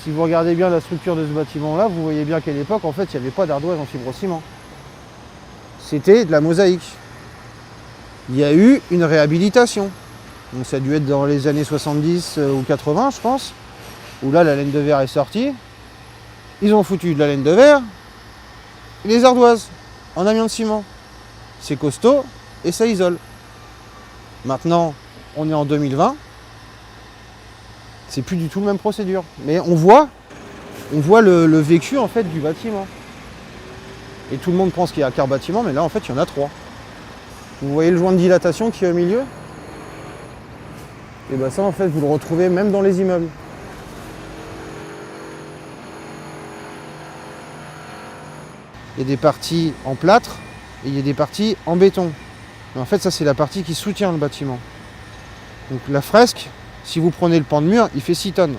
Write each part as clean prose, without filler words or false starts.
Si vous regardez bien la structure de ce bâtiment-là, vous voyez bien qu'à l'époque, en fait, il n'y avait pas d'ardoise en fibrociment. C'était de la mosaïque. Il y a eu une réhabilitation. Donc ça a dû être dans les années 70 ou 80, je pense, où là, la laine de verre est sortie. Ils ont foutu de la laine de verre et les ardoises en amiante ciment. C'est costaud et ça isole. Maintenant, on est en 2020. C'est plus du tout la même procédure. Mais on voit le vécu en fait du bâtiment. Et tout le monde pense qu'il y a qu'un bâtiment, mais là en fait il y en a 3. Vous voyez le joint de dilatation qui est au milieu? Et bien ça en fait vous le retrouvez même dans les immeubles. Il y a des parties en plâtre et il y a des parties en béton. Et en fait ça c'est la partie qui soutient le bâtiment. Donc la fresque, si vous prenez le pan de mur, il fait 6 tonnes.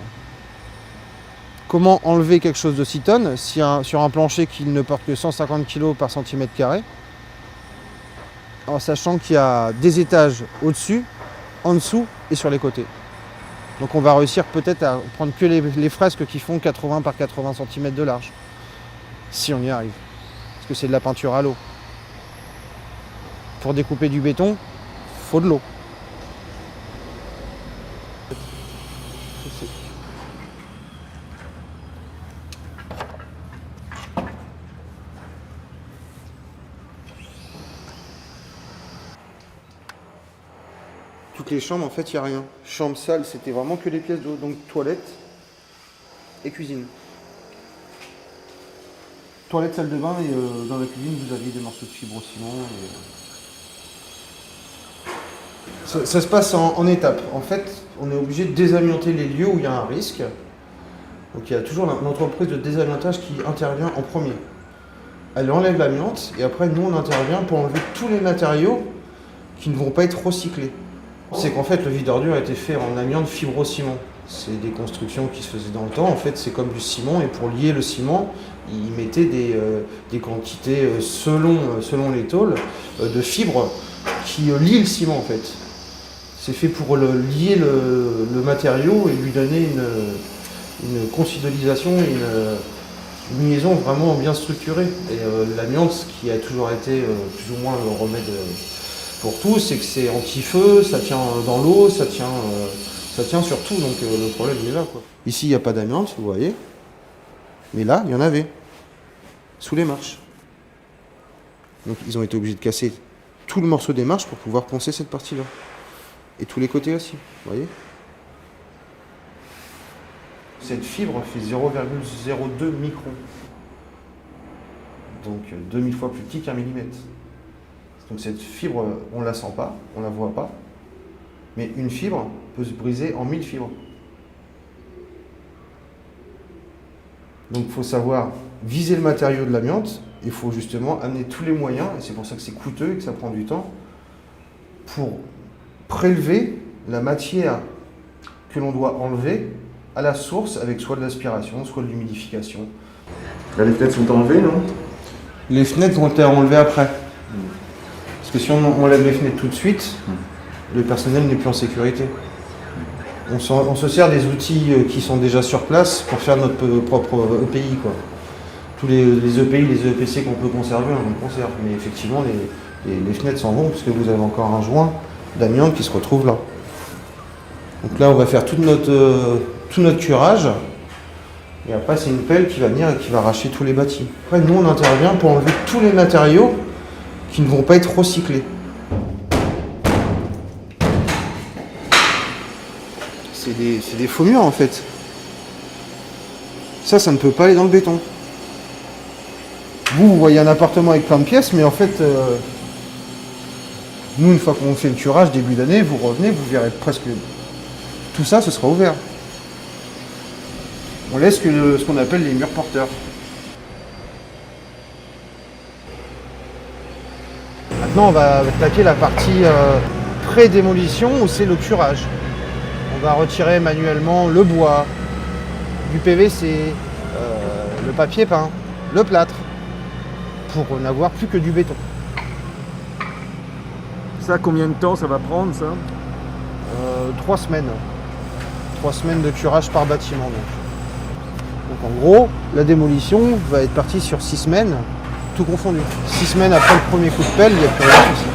Comment enlever quelque chose de 6 tonnes si sur un plancher qui ne porte que 150 kg par centimètre carré, en sachant qu'il y a des étages au-dessus, en dessous et sur les côtés. Donc on va réussir peut-être à prendre que les fresques qui font 80 par 80 cm de large. Si on y arrive. Parce que c'est de la peinture à l'eau. Pour découper du béton, il faut de l'eau. Toutes les chambres, en fait, il n'y a rien. Chambre, salle, c'était vraiment que les pièces d'eau. Donc toilette et cuisine. Toilette, salle de bain et dans la cuisine, vous aviez des morceaux de fibrociment. Ça se passe en étapes. En fait, on est obligé de désamianter les lieux où il y a un risque. Donc il y a toujours l'entreprise de désamiantage qui intervient en premier. Elle enlève l'amiante et après, nous, on intervient pour enlever tous les matériaux qui ne vont pas être recyclés. C'est qu'en fait, le vide ordure a été fait en amiante fibrociment. C'est des constructions qui se faisaient dans le temps. En fait, c'est comme du ciment. Et pour lier le ciment, ils mettaient des quantités, selon les tôles, de fibres qui lient le ciment, en fait. C'est fait pour lier le matériau et lui donner une consolidation et une liaison vraiment bien structurée. Et l'amiante, qui a toujours été plus ou moins le remède pour tout, c'est que c'est anti-feu, ça tient dans l'eau, ça tient sur tout, donc le problème il est là, quoi. Ici il n'y a pas d'amiante, vous voyez, mais là il y en avait, sous les marches. Donc ils ont été obligés de casser tout le morceau des marches pour pouvoir poncer cette partie-là. Et tous les côtés aussi, vous voyez. Cette fibre fait 0,02 microns. Donc 2000 fois plus petit qu'un millimètre. Donc cette fibre, on ne la sent pas, on ne la voit pas, mais une fibre peut se briser en 1000 fibres. Donc il faut savoir viser le matériau de l'amiante, il faut justement amener tous les moyens, et c'est pour ça que c'est coûteux et que ça prend du temps, pour prélever la matière que l'on doit enlever à la source avec soit de l'aspiration, soit de l'humidification. Là, les fenêtres sont enlevées, non? Les fenêtres vont être enlevées après. Parce que si on enlève les fenêtres tout de suite, le personnel n'est plus en sécurité. On se sert des outils qui sont déjà sur place pour faire notre propre EPI, quoi. Tous les EPI, les EPC qu'on peut conserver, on conserve. Mais effectivement, les fenêtres s'en vont parce que vous avez encore un joint d'amiante qui se retrouve là. Donc là, on va faire tout notre curage. Et après, c'est une pelle qui va venir et qui va arracher tous les bâtis. Après, nous, on intervient pour enlever tous les matériaux qui ne vont pas être recyclés. C'est des faux murs en fait. Ça ne peut pas aller dans le béton. Vous voyez un appartement avec plein de pièces, mais en fait, nous, une fois qu'on fait le curage début d'année, vous revenez, vous verrez presque tout ça, ce sera ouvert. On laisse que ce qu'on appelle les murs porteurs. Maintenant, on va attaquer la partie pré-démolition où c'est le curage. On va retirer manuellement le bois, du PVC, le papier peint, le plâtre, pour n'avoir plus que du béton. Ça, combien de temps ça va prendre, ça? 3 semaines. 3 semaines de curage par bâtiment. Donc. Donc en gros, la démolition va être partie sur 6 semaines, tout confondu. 6 semaines après le premier coup de pelle, il n'y a plus rien sur le site.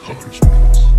Accomplishments.